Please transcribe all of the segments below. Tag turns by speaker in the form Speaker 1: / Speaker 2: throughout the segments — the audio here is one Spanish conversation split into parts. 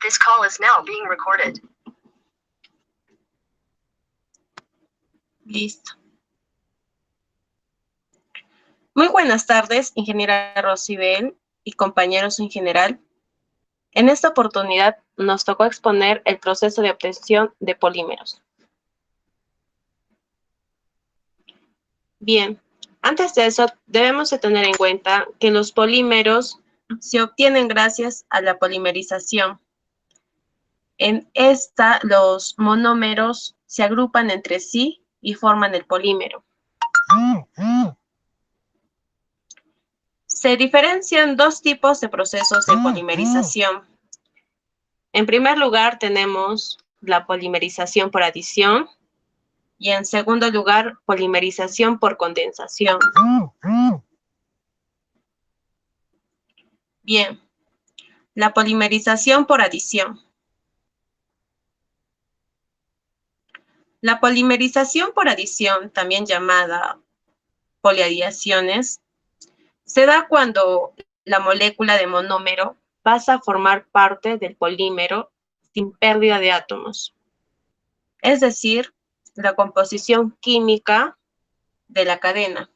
Speaker 1: This call is now being recorded.
Speaker 2: Listo. Muy buenas tardes, ingeniera Rosibel y compañeros en general. En esta oportunidad nos tocó exponer el proceso de obtención de polímeros. Bien, antes de eso debemos de tener en cuenta que los polímeros se obtienen gracias a la polimerización. En esta, los monómeros se agrupan entre sí y forman el polímero. Se diferencian dos tipos de procesos de polimerización. En primer lugar, tenemos la polimerización por adición y en segundo lugar, polimerización por condensación. Bien, la polimerización por adición. La polimerización por adición, también llamada poliadiaciones, se da cuando la molécula de monómero pasa a formar parte del polímero sin pérdida de átomos. Es decir, la composición química de la cadena.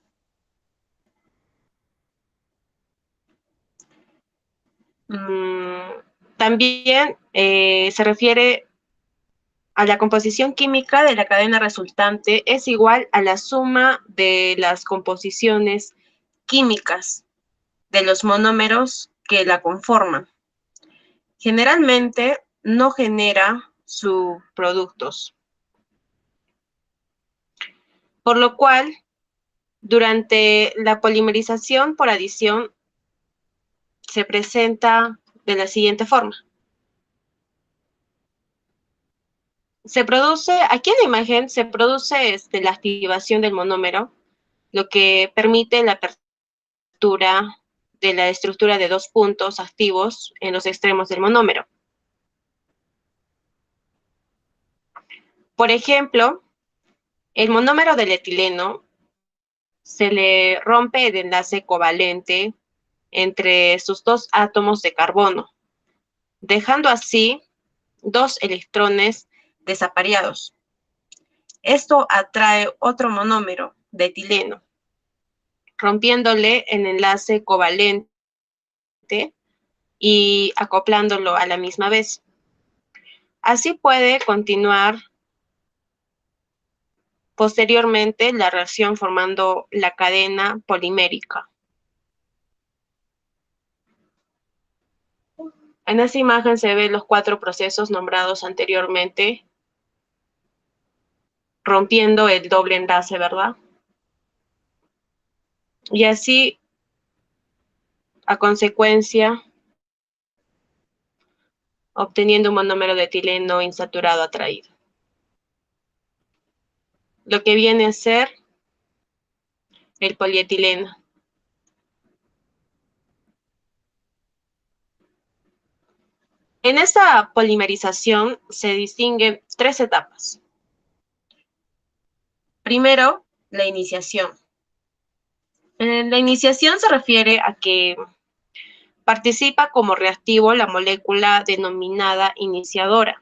Speaker 2: También se refiere a la composición química de la cadena resultante es igual a la suma de las composiciones químicas de los monómeros que la conforman. Generalmente no genera subproductos. Por lo cual, durante la polimerización por adición se presenta de la siguiente forma. Se produce, aquí en la imagen, se produce la activación del monómero, lo que permite la apertura de la estructura de dos puntos activos en los extremos del monómero. Por ejemplo, el monómero del etileno se le rompe el enlace covalente entre sus dos átomos de carbono, dejando así dos electrones desapareados. Esto atrae otro monómero de etileno, rompiéndole el enlace covalente y acoplándolo a la misma vez. Así puede continuar posteriormente la reacción formando la cadena polimérica. En esta imagen se ven los cuatro procesos nombrados anteriormente, rompiendo el doble enlace, ¿verdad? Y así, a consecuencia, obteniendo un monómero de etileno insaturado atraído. Lo que viene a ser el polietileno. En esta polimerización se distinguen tres etapas. Primero, la iniciación. La iniciación se refiere a que participa como reactivo la molécula denominada iniciadora.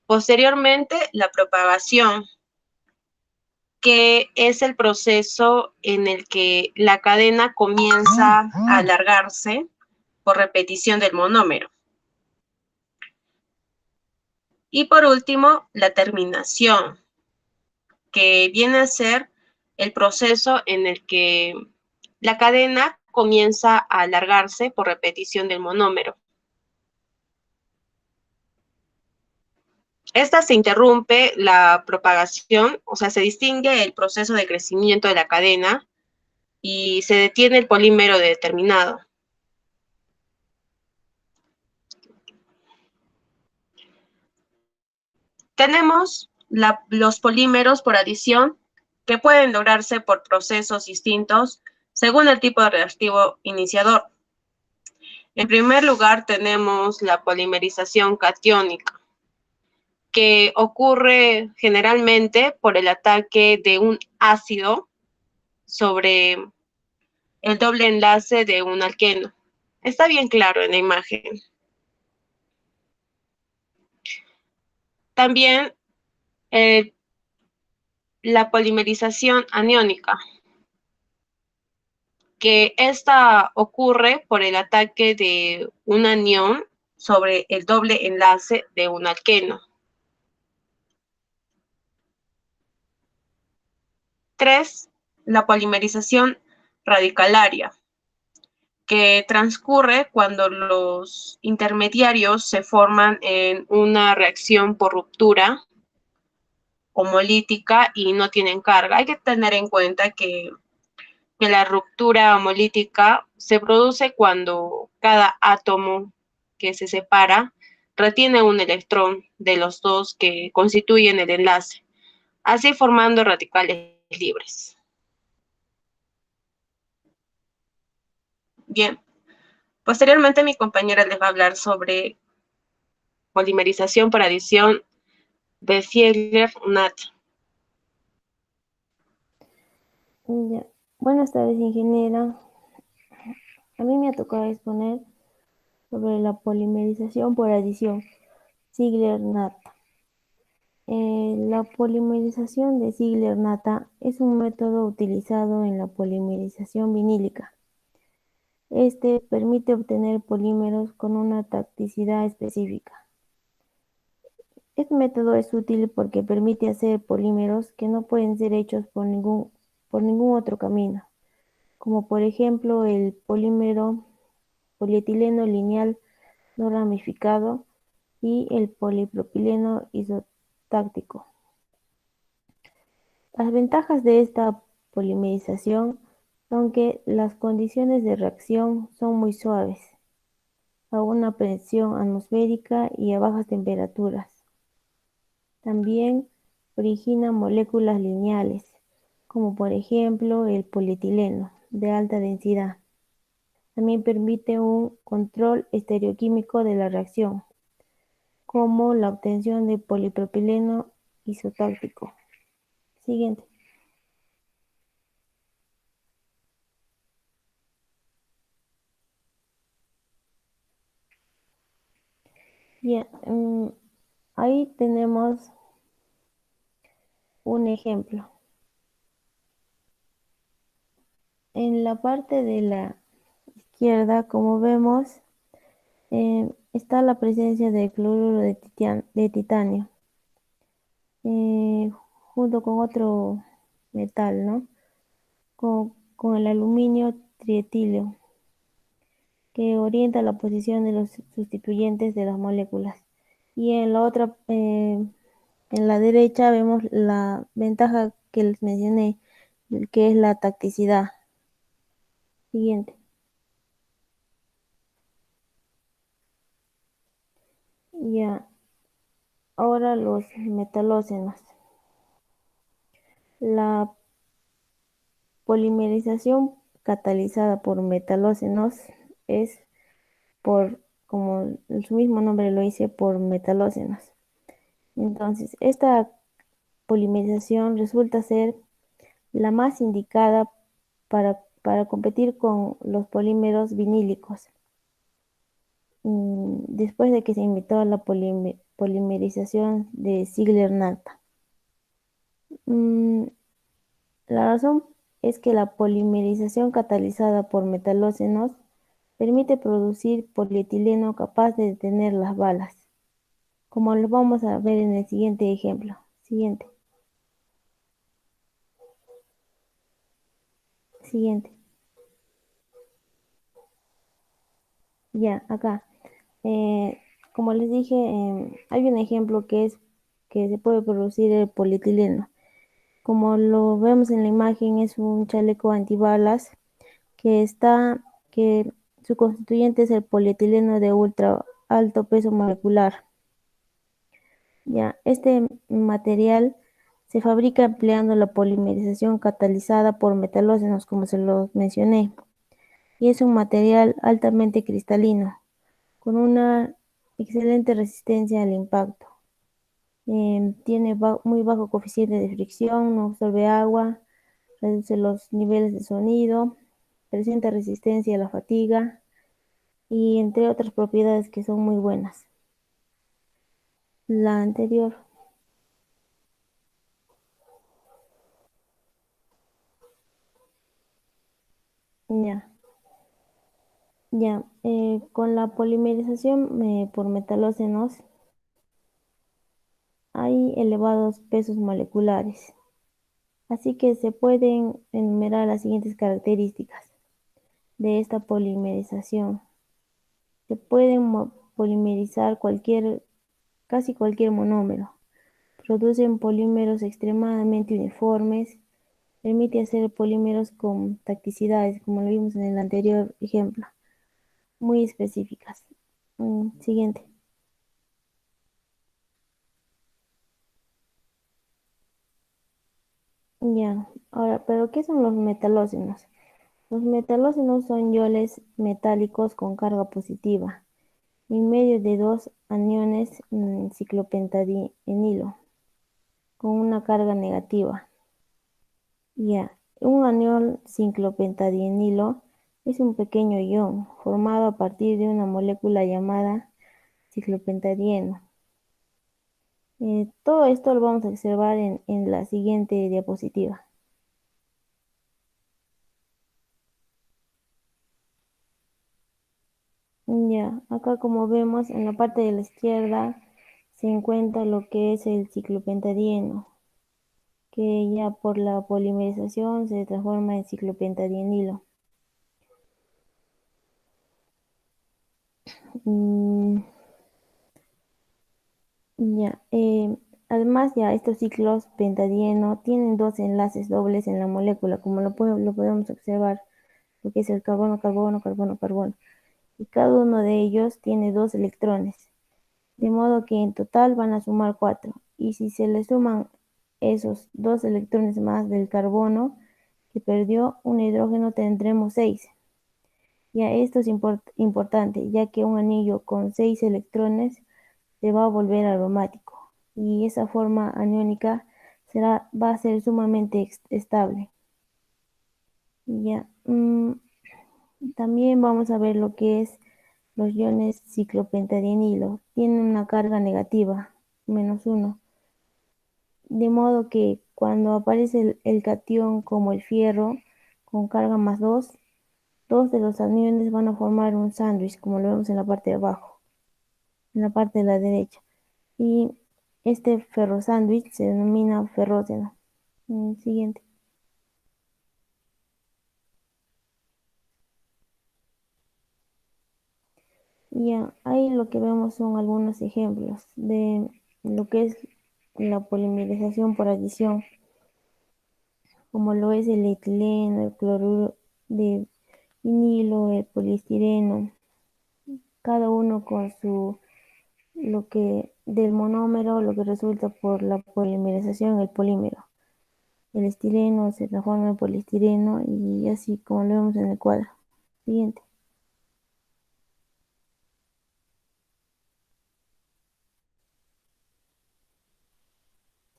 Speaker 2: Posteriormente, la propagación, que es el proceso en el que la cadena comienza a alargarse por repetición del monómero. Y por último, la terminación, que viene a ser el proceso en el que la cadena comienza a alargarse por repetición del monómero. Esta se interrumpe la propagación, o sea, se distingue el proceso de crecimiento de la cadena y se detiene el polímero determinado. Tenemos los polímeros por adición que pueden lograrse por procesos distintos según el tipo de reactivo iniciador. En primer lugar, tenemos la polimerización catiónica, que ocurre generalmente por el ataque de un ácido sobre el doble enlace de un alqueno. Está bien claro en la imagen. También la polimerización aniónica, que esta ocurre por el ataque de un anión sobre el doble enlace de un alqueno. 3. La polimerización radicalaria, que transcurre cuando los intermediarios se forman en una reacción por ruptura homolítica y no tienen carga. Hay que tener en cuenta que la ruptura homolítica se produce cuando cada átomo que se separa retiene un electrón de los dos que constituyen el enlace, así formando radicales libres. Bien, posteriormente mi compañera les va a hablar sobre polimerización por adición de Ziegler-Natta.
Speaker 3: Ya. Buenas tardes, ingeniera. A mí me ha tocado exponer sobre la polimerización por adición, Ziegler-Natta. La polimerización de Ziegler-Natta es un método utilizado en la polimerización vinílica. Este permite obtener polímeros con una tacticidad específica. Este método es útil porque permite hacer polímeros que no pueden ser hechos por ningún otro camino, como por ejemplo el polímero polietileno lineal no ramificado y el polipropileno isotáctico. Las ventajas de esta polimerización son que las condiciones de reacción son muy suaves, a una presión atmosférica y a bajas temperaturas. También origina moléculas lineales, como por ejemplo el polietileno, de alta densidad. También permite un control estereoquímico de la reacción, como la obtención de polipropileno isotáctico. Siguiente. Bien, ahí tenemos un ejemplo. En la parte de la izquierda, como vemos, está la presencia de cloruro de titanio, junto con otro metal, ¿no? Con el aluminio trietilio, que orienta la posición de los sustituyentes de las moléculas. Y en la otra, en la derecha vemos la ventaja que les mencioné, que es la tacticidad. Siguiente. Ya, ahora los metalócenos. La polimerización catalizada por metalócenos es como su mismo nombre lo dice, por metalócenos. Entonces, esta polimerización resulta ser la más indicada para competir con los polímeros vinílicos. Después de que se inventó la polimerización de Ziegler-Natta. La razón es que la polimerización catalizada por metalócenos permite producir polietileno capaz de detener las balas, como lo vamos a ver en el siguiente ejemplo. Siguiente. Siguiente. Ya, acá. Como les dije, hay un ejemplo que es que se puede producir el polietileno. Como lo vemos en la imagen, es un chaleco antibalas que su constituyente es el polietileno de ultra alto peso molecular. Ya, este material se fabrica empleando la polimerización catalizada por metalócenos, como se los mencioné, y es un material altamente cristalino, con una excelente resistencia al impacto. Tiene muy bajo coeficiente de fricción, no absorbe agua, reduce los niveles de sonido, presenta resistencia a la fatiga y entre otras propiedades que son muy buenas. La anterior. Ya, ya. Con la polimerización por metalócenos hay elevados pesos moleculares, así que se pueden enumerar las siguientes características de esta polimerización. Se pueden polimerizar casi cualquier monómero. Producen polímeros extremadamente uniformes. Permite hacer polímeros con tacticidades, como lo vimos en el anterior ejemplo, muy específicas. Siguiente. Ya, ahora, ¿pero qué son los metalócenos? Los metalócenos son iones metálicos con carga positiva, en medio de dos aniones ciclopentadienilo, con una carga negativa. Ya, un anión ciclopentadienilo es un pequeño ion formado a partir de una molécula llamada ciclopentadieno. Todo esto lo vamos a observar en la siguiente diapositiva. Ya, acá como vemos en la parte de la izquierda se encuentra lo que es el ciclopentadieno, que ya por la polimerización se transforma en ciclopentadienilo. Mm, Ya, además ya estos ciclos pentadieno tienen dos enlaces dobles en la molécula, como lo podemos observar, lo que es el carbono, carbono, carbono, carbono. Y cada uno de ellos tiene dos electrones, de modo que en total van a sumar 4. Y si se le suman esos dos electrones más del carbono que perdió un hidrógeno, tendremos 6. Ya esto es importante, ya que un anillo con 6 electrones se va a volver aromático y esa forma aniónica va a ser sumamente estable. Ya, también vamos a ver lo que es los iones ciclopentadienilo. Tienen una carga negativa, -1, de modo que cuando aparece el catión como el fierro con carga +2, dos de los aniones van a formar un sándwich, como lo vemos en la parte de abajo, en la parte de la derecha. Y este ferrosándwich se denomina ferróceno. Siguiente. Ya, ahí lo que vemos son algunos ejemplos de lo que es la polimerización por adición, como lo es el etileno, el cloruro de vinilo, el poliestireno, cada uno con lo que del monómero, lo que resulta por la polimerización, el polímero. El estireno se transforma en poliestireno y así como lo vemos en el cuadro. Siguiente.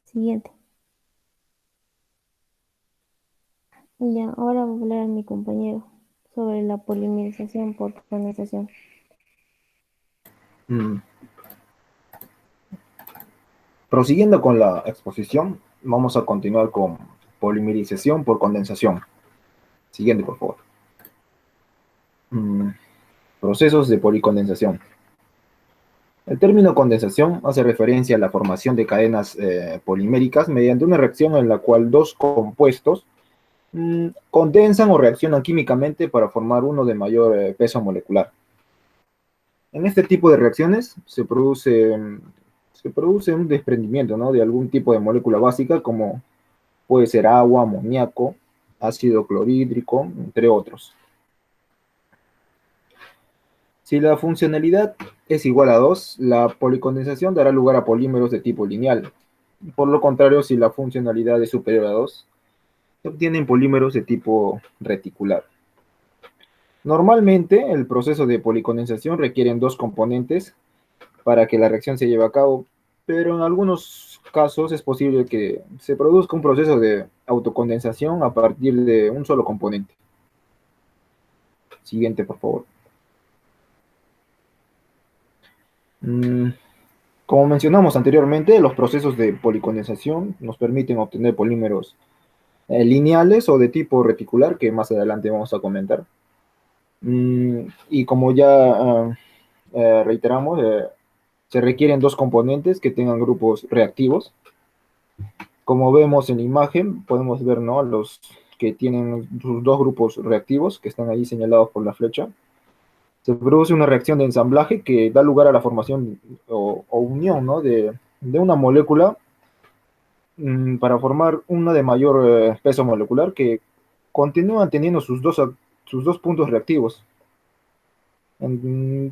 Speaker 3: Siguiente. Ya, ahora voy a hablar a mi compañero sobre la polimerización por condensación.
Speaker 4: Mm, Prosiguiendo con la exposición, vamos a continuar con polimerización por condensación. Siguiente, por favor. Mm, Procesos de policondensación. El término condensación hace referencia a la formación de cadenas poliméricas mediante una reacción en la cual dos compuestos condensan o reaccionan químicamente para formar uno de mayor peso molecular. En este tipo de reacciones se produce un desprendimiento, ¿no?, de algún tipo de molécula básica, como puede ser agua, amoníaco, ácido clorhídrico, entre otros. Si la funcionalidad es igual a 2, la policondensación dará lugar a polímeros de tipo lineal. Por lo contrario, si la funcionalidad es superior a 2, se obtienen polímeros de tipo reticular. Normalmente, el proceso de policondensación requiere dos componentes para que la reacción se lleve a cabo, pero en algunos casos es posible que se produzca un proceso de autocondensación a partir de un solo componente. Siguiente, por favor. Como mencionamos anteriormente, los procesos de policondensación nos permiten obtener polímeros lineales o de tipo reticular, que más adelante vamos a comentar. Y como ya reiteramos, se requieren dos componentes que tengan grupos reactivos. Como vemos en la imagen, podemos ver, ¿no?, los que tienen sus dos grupos reactivos, que están ahí señalados por la flecha. Se produce una reacción de ensamblaje que da lugar a la formación o unión, ¿no?, de una molécula para formar una de mayor peso molecular que continúan teniendo sus dos puntos reactivos.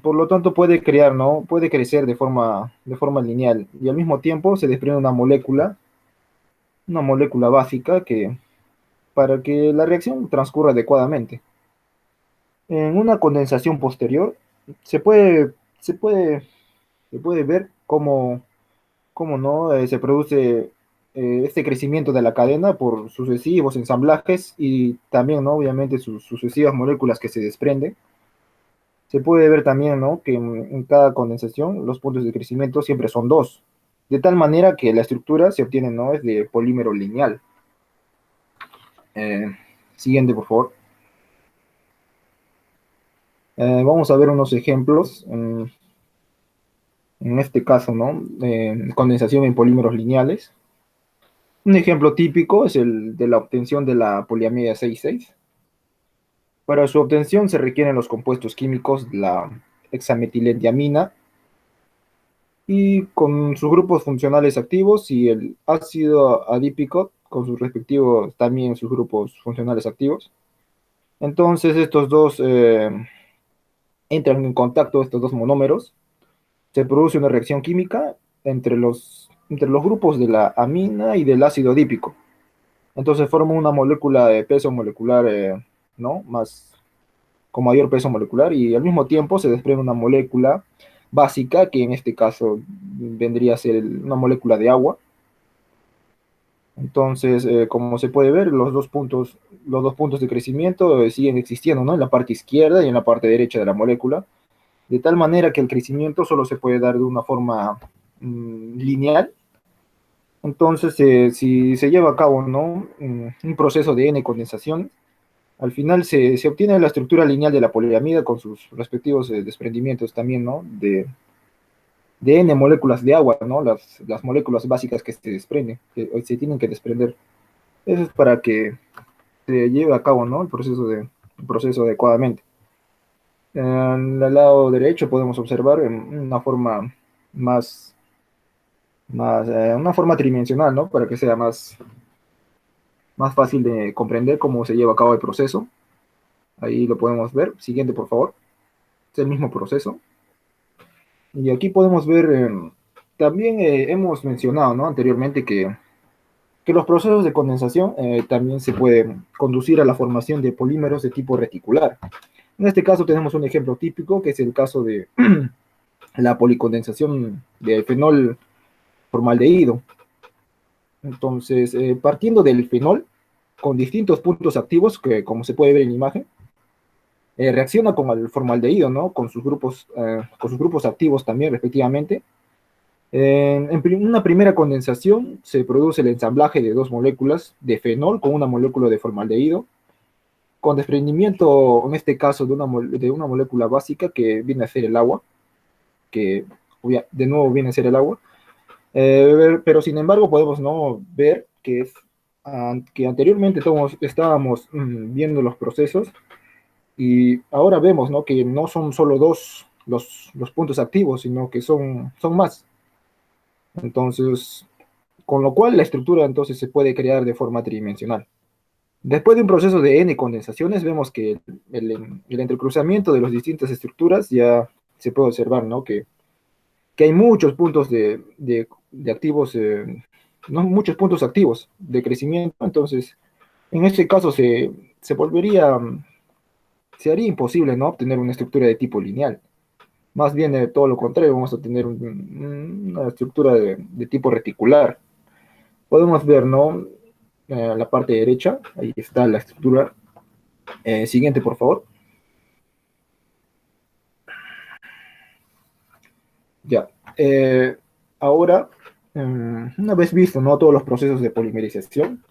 Speaker 4: Por lo tanto, puede crear, ¿no? Puede crecer de forma lineal y al mismo tiempo se desprende una molécula básica para que la reacción transcurra adecuadamente. En una condensación posterior se puede, se puede, se puede ver cómo no se produce este crecimiento de la cadena por sucesivos ensamblajes y también, ¿no?, obviamente sus sucesivas moléculas que se desprenden. Se puede ver también, ¿no?, que en cada condensación los puntos de crecimiento siempre son dos, de tal manera que la estructura se obtiene, ¿no?, es de polímero lineal. Eh, Siguiente, por favor. Vamos a ver unos ejemplos. En este caso, ¿no?, condensación en polímeros lineales. Un ejemplo típico es el de la obtención de la poliamida 6,6. Para su obtención se requieren los compuestos químicos de la hexametilendiamina y con sus grupos funcionales activos y el ácido adípico con sus respectivos también sus grupos funcionales activos. Entonces estos dos entran en contacto, estos dos monómeros, se produce una reacción química entre los grupos de la amina y del ácido adípico. Entonces forma una molécula de peso molecular, ¿no?, con mayor peso molecular y al mismo tiempo se desprende una molécula básica, que en este caso vendría a ser una molécula de agua. Entonces, como se puede ver, los dos puntos de crecimiento siguen existiendo, ¿no?, en la parte izquierda y en la parte derecha de la molécula, de tal manera que el crecimiento solo se puede dar de una forma lineal. Entonces, si se lleva a cabo, ¿no?, un proceso de N-condensación, al final se obtiene la estructura lineal de la poliamida con sus respectivos desprendimientos también, ¿no?, de N moléculas de agua, ¿no?, las moléculas básicas que se desprenden, que hoy se tienen que desprender. Eso es para que se lleve a cabo, ¿no?, el proceso adecuadamente. En el lado derecho podemos observar una forma una forma tridimensional, ¿no?, para que sea más fácil de comprender cómo se lleva a cabo el proceso. Ahí lo podemos ver. Siguiente, por favor. Es el mismo proceso. Y aquí podemos ver, también hemos mencionado, ¿no?, anteriormente que los procesos de condensación también se pueden conducir a la formación de polímeros de tipo reticular. En este caso tenemos un ejemplo típico, que es el caso de la policondensación de fenol formaldehído. Entonces, partiendo del fenol, con distintos puntos activos, que como se puede ver en la imagen, reacciona con el formaldehído, ¿no?, con sus grupos activos también, respectivamente. En una primera condensación se produce el ensamblaje de dos moléculas de fenol con una molécula de formaldehído, con desprendimiento, en este caso, de una molécula básica que viene a ser el agua, que de nuevo viene a ser el agua. Pero sin embargo podemos, ¿no?, ver que anteriormente estábamos viendo los procesos y ahora vemos, ¿no?, que no son solo dos los puntos activos, sino que son más. Entonces, con lo cual la estructura entonces se puede crear de forma tridimensional. Después de un proceso de N condensaciones, vemos que el entrecruzamiento de las distintas estructuras ya se puede observar, ¿no?, que hay muchos puntos de activos, no, muchos puntos activos de crecimiento. Entonces, en este caso se haría imposible, ¿no?, obtener una estructura de tipo lineal. Más bien todo lo contrario, vamos a tener una estructura de tipo reticular. Podemos ver, ¿no?, la parte derecha, ahí está la estructura. Siguiente, por favor. Ya. Ahora, una vez visto, ¿no?, todos los procesos de polimerización,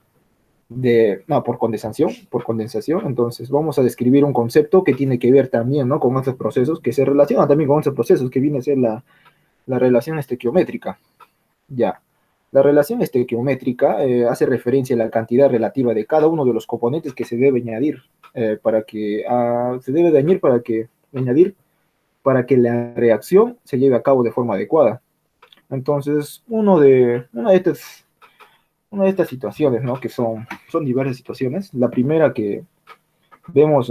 Speaker 4: por condensación. Entonces vamos a describir un concepto que tiene que ver también, ¿no?, con estos procesos, que se relaciona también con estos procesos, que viene a ser la relación estequiométrica. Ya. La relación estequiométrica hace referencia a la cantidad relativa de cada uno de los componentes que se debe añadir para que la reacción se lleve a cabo de forma adecuada. Entonces, una de estas situaciones, ¿no?, que son diversas situaciones. La primera que vemos,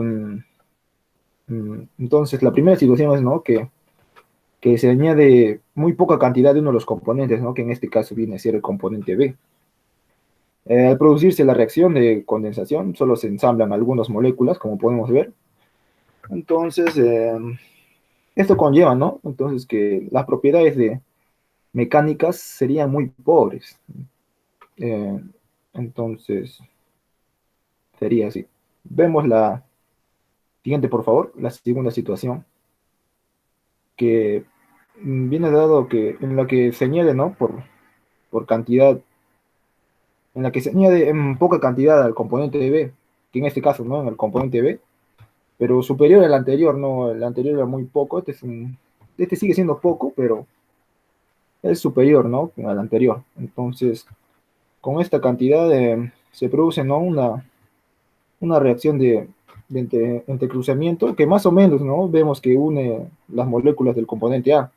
Speaker 4: entonces, la primera situación es, ¿no?, que se añade muy poca cantidad de uno de los componentes, ¿no?, que en este caso viene a ser el componente B. Al producirse la reacción de condensación, solo se ensamblan algunas moléculas, como podemos ver. Entonces, esto conlleva, ¿no?, entonces, que las propiedades mecánicas serían muy pobres. Entonces, sería así. Vemos la siguiente, por favor, la segunda situación, que viene dado que en la que se añade, ¿no?, por cantidad, en la que se añade en poca cantidad al componente B, que en este caso, ¿no?, en el componente B, pero superior al anterior, ¿no? El anterior era muy poco, este sigue siendo poco, pero es superior, ¿no?, al anterior. Entonces, con esta cantidad se produce, ¿no?, una reacción de entrecruzamiento que más o menos, ¿no?, vemos que une las moléculas del componente A,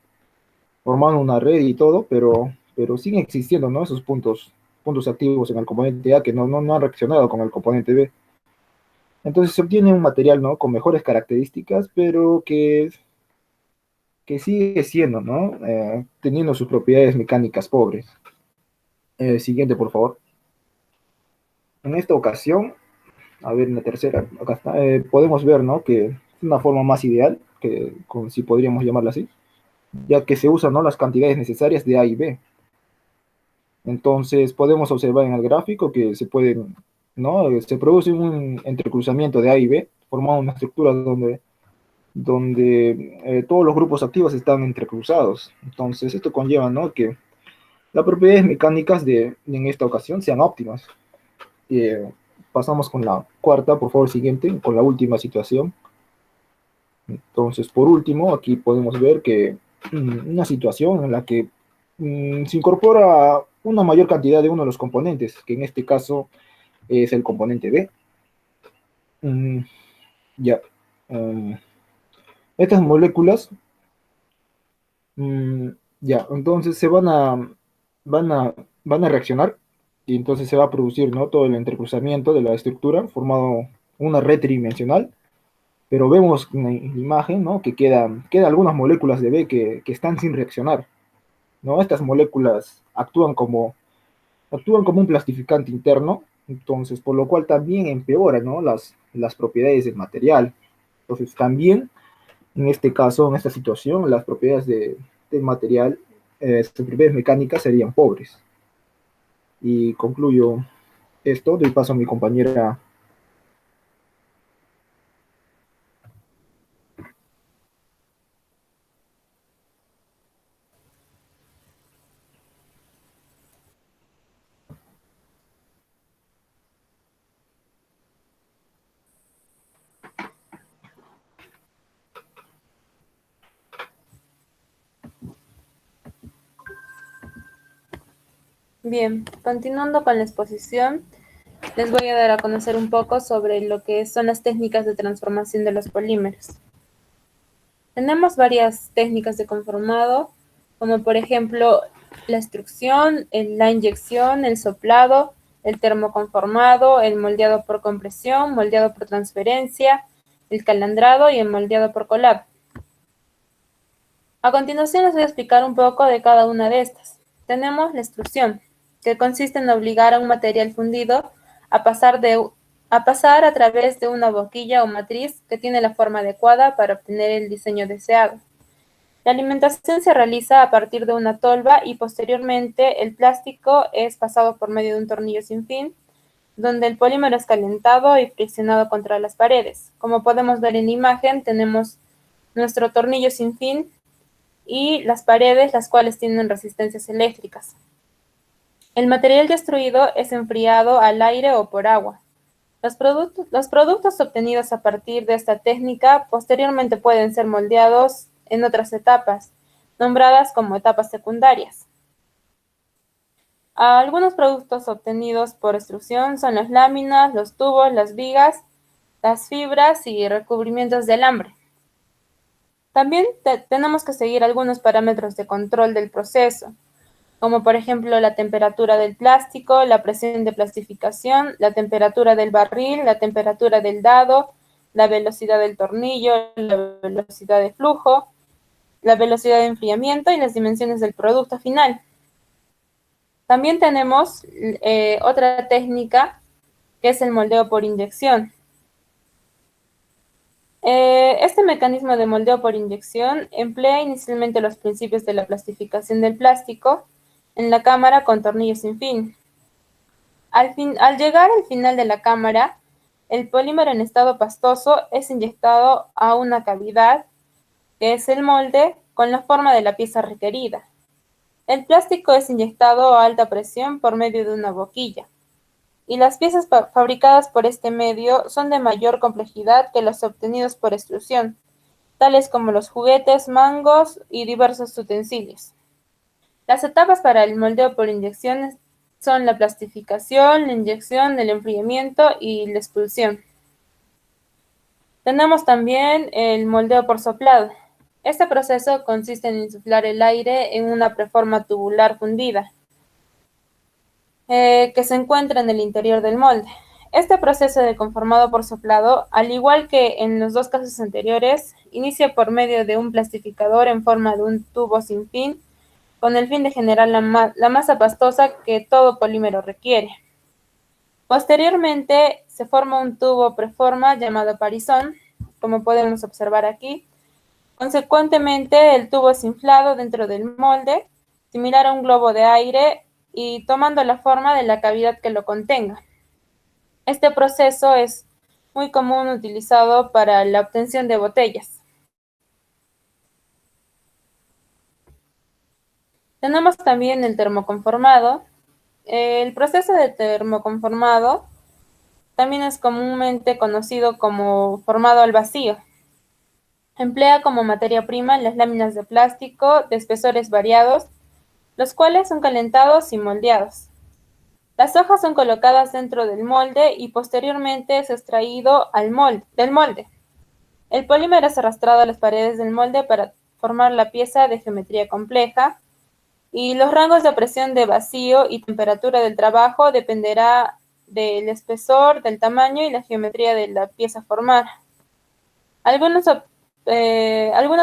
Speaker 4: formando una red y todo, pero siguen existiendo, ¿no?, esos puntos activos en el componente A que no han reaccionado con el componente B. Entonces se obtiene un material, ¿no?, con mejores características, pero que sigue siendo, ¿no?, teniendo sus propiedades mecánicas pobres. Siguiente, por favor. En esta ocasión, a ver, en la tercera, acá está, podemos ver, ¿no?, que es una forma más ideal, si podríamos llamarla así, ya que se usan, ¿no?, las cantidades necesarias de A y B. Entonces podemos observar en el gráfico que ¿no?, se produce un entrecruzamiento de A y B, formando una estructura donde todos los grupos activos están entrecruzados. Entonces esto conlleva, ¿no?, que las propiedades mecánicas en esta ocasión sean óptimas. Pasamos con la cuarta, por favor, siguiente, con la última situación. Entonces, por último, aquí podemos ver que una situación en la que se incorpora una mayor cantidad de uno de los componentes, que en este caso es el componente B. Ya. Estas moléculas, ya, entonces van a reaccionar y entonces se va a producir, ¿no?, todo el entrecruzamiento de la estructura, formado una red tridimensional, pero vemos en la imagen, ¿no?, que quedan algunas moléculas de B que están sin reaccionar, ¿no? Estas moléculas actúan como un plastificante interno, entonces, por lo cual también empeora, ¿no?, las propiedades del material. Entonces, también, en este caso, en esta situación, las propiedades del material, sus propiedades mecánicas serían pobres. Y concluyo esto, doy paso a mi compañera.
Speaker 5: Bien, continuando con la exposición, les voy a dar a conocer un poco sobre lo que son las técnicas de transformación de los polímeros. Tenemos varias técnicas de conformado, como por ejemplo la extrusión, la inyección, el soplado, el termoconformado, el moldeado por compresión, moldeado por transferencia, el calandrado y el moldeado por colado. A continuación les voy a explicar un poco de cada una de estas. Tenemos la extrusión, que consiste en obligar a un material fundido a pasar a través de una boquilla o matriz que tiene la forma adecuada para obtener el diseño deseado. La alimentación se realiza a partir de una tolva y posteriormente el plástico es pasado por medio de un tornillo sin fin, donde el polímero es calentado y friccionado contra las paredes. Como podemos ver en la imagen, tenemos nuestro tornillo sin fin y las paredes, las cuales tienen resistencias eléctricas. El material destruido es enfriado al aire o por agua. Los productos obtenidos a partir de esta técnica posteriormente pueden ser moldeados en otras etapas, nombradas como etapas secundarias. Algunos productos obtenidos por extrusión son las láminas, los tubos, las vigas, las fibras y recubrimientos de alambre. También tenemos que seguir algunos parámetros de control del proceso, como por ejemplo la temperatura del plástico, la presión de plastificación, la temperatura del barril, la temperatura del dado, la velocidad del tornillo, la velocidad de flujo, la velocidad de enfriamiento y las dimensiones del producto final. También tenemos otra técnica que es el moldeo por inyección. Este mecanismo de moldeo por inyección emplea inicialmente los principios de la plastificación del plástico en la cámara con tornillos sin fin. Al llegar al final de la cámara, el polímero en estado pastoso es inyectado a una cavidad, que es el molde, con la forma de la pieza requerida. El plástico es inyectado a alta presión por medio de una boquilla, y las piezas fabricadas por este medio son de mayor complejidad que las obtenidas por extrusión, tales como los juguetes, mangos y diversos utensilios. Las etapas para el moldeo por inyección son la plastificación, la inyección, el enfriamiento y la expulsión. Tenemos también el moldeo por soplado. Este proceso consiste en insuflar el aire en una preforma tubular fundida, que se encuentra en el interior del molde. Este proceso de conformado por soplado, al igual que en los dos casos anteriores, inicia por medio de un plastificador en forma de un tubo sin fin, con el fin de generar la masa pastosa que todo polímero requiere. Posteriormente, se forma un tubo preforma llamado parizón, como podemos observar aquí. Consecuentemente, el tubo es inflado dentro del molde, similar a un globo de aire, y tomando la forma de la cavidad que lo contenga. Este proceso es muy común utilizado para la obtención de botellas. Tenemos también el termoconformado. El proceso de termoconformado también es comúnmente conocido como formado al vacío. Emplea como materia prima las láminas de plástico de espesores variados, los cuales son calentados y moldeados. Las hojas son colocadas dentro del molde y posteriormente es extraído del molde. El polímero es arrastrado a las paredes del molde para formar la pieza de geometría compleja, y los rangos de presión de vacío y temperatura del trabajo dependerá del espesor, del tamaño y la geometría de la pieza a formar. Algunos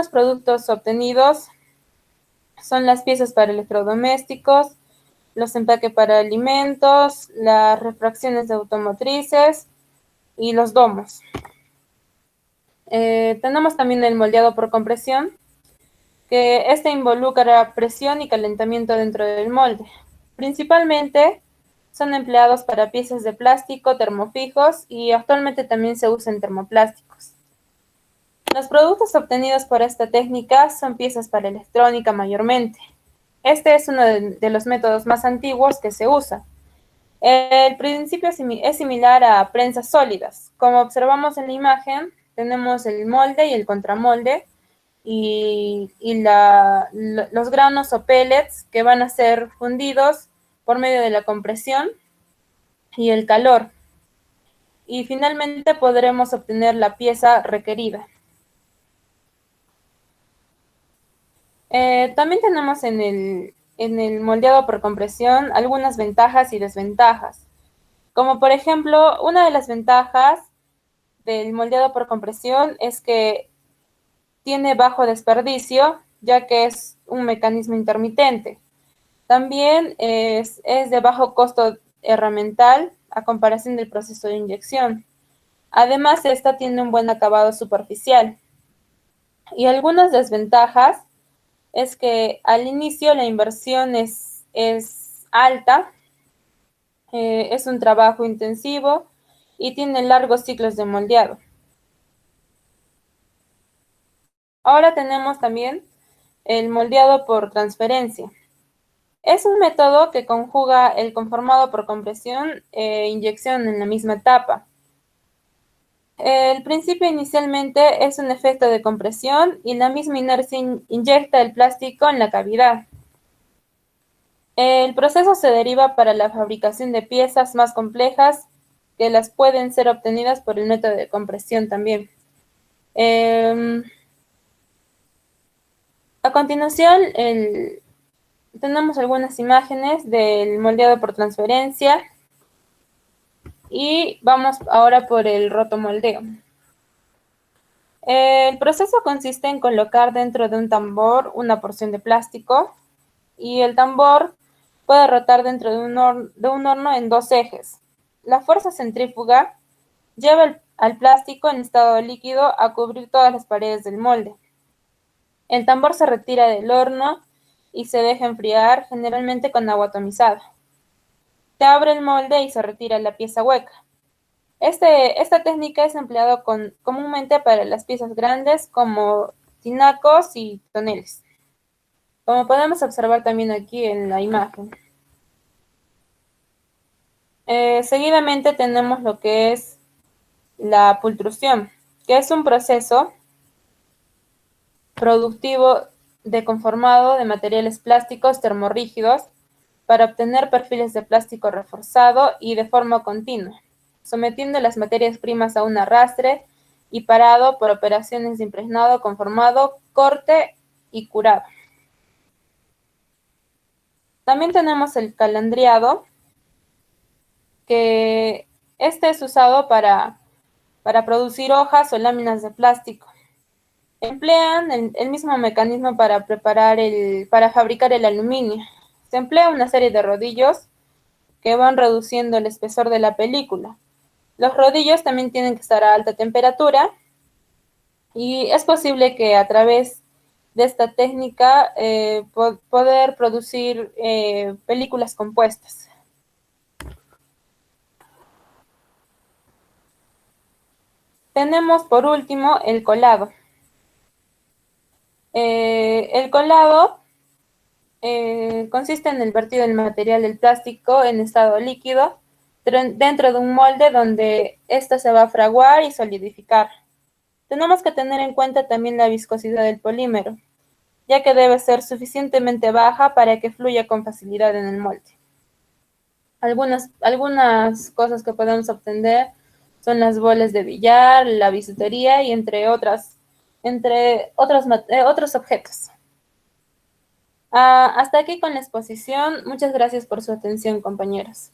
Speaker 5: productos obtenidos son las piezas para electrodomésticos, los empaques para alimentos, las refracciones de automotrices y los domos. Tenemos también el moldeado por compresión, que este involucra presión y calentamiento dentro del molde. Principalmente son empleados para piezas de plástico termofijos y actualmente también se usan termoplásticos. Los productos obtenidos por esta técnica son piezas para electrónica mayormente. Este es uno de los métodos más antiguos que se usa. El principio es similar a prensas sólidas. Como observamos en la imagen, tenemos el molde y el contramolde y los granos o pellets que van a ser fundidos por medio de la compresión y el calor. Y finalmente podremos obtener la pieza requerida. También tenemos en el moldeado por compresión algunas ventajas y desventajas. Como por ejemplo, una de las ventajas del moldeado por compresión es que tiene bajo desperdicio, ya que es un mecanismo intermitente. También es de bajo costo herramental a comparación del proceso de inyección. Además, esta tiene un buen acabado superficial. Y algunas desventajas es que al inicio la inversión es alta, es un trabajo intensivo y tiene largos ciclos de moldeado. Ahora tenemos también el moldeado por transferencia. Es un método que conjuga el conformado por compresión e inyección en la misma etapa. El principio inicialmente es un efecto de compresión y la misma inercia inyecta el plástico en la cavidad. El proceso se deriva para la fabricación de piezas más complejas que las pueden ser obtenidas por el método de compresión también. A continuación, tenemos algunas imágenes del moldeado por transferencia y vamos ahora por el rotomoldeo. El proceso consiste en colocar dentro de un tambor una porción de plástico y el tambor puede rotar dentro de un horno en dos ejes. La fuerza centrífuga lleva al plástico en estado líquido a cubrir todas las paredes del molde. El tambor se retira del horno y se deja enfriar, generalmente con agua atomizada. Se abre el molde y se retira la pieza hueca. Esta técnica es empleada comúnmente para las piezas grandes como tinacos y toneles, como podemos observar también aquí en la imagen. Seguidamente tenemos lo que es la pultrusión, que es un proceso productivo de conformado de materiales plásticos termorrígidos para obtener perfiles de plástico reforzado y de forma continua, sometiendo las materias primas a un arrastre y parado por operaciones de impregnado, conformado, corte y curado. También tenemos el calandriado, que este es usado para producir hojas o láminas de plástico. Emplean el mismo mecanismo para fabricar el aluminio. Se emplea una serie de rodillos que van reduciendo el espesor de la película. Los rodillos también tienen que estar a alta temperatura y es posible que a través de esta técnica poder producir películas compuestas. Tenemos por último el colado. El colado consiste en el vertido del material del plástico en estado líquido dentro de un molde donde ésta se va a fraguar y solidificar. Tenemos que tener en cuenta también la viscosidad del polímero, ya que debe ser suficientemente baja para que fluya con facilidad en el molde. Algunas cosas que podemos obtener son las bolas de billar, la bisutería y entre otros objetos. Hasta aquí con la exposición. Muchas gracias por su atención, compañeros.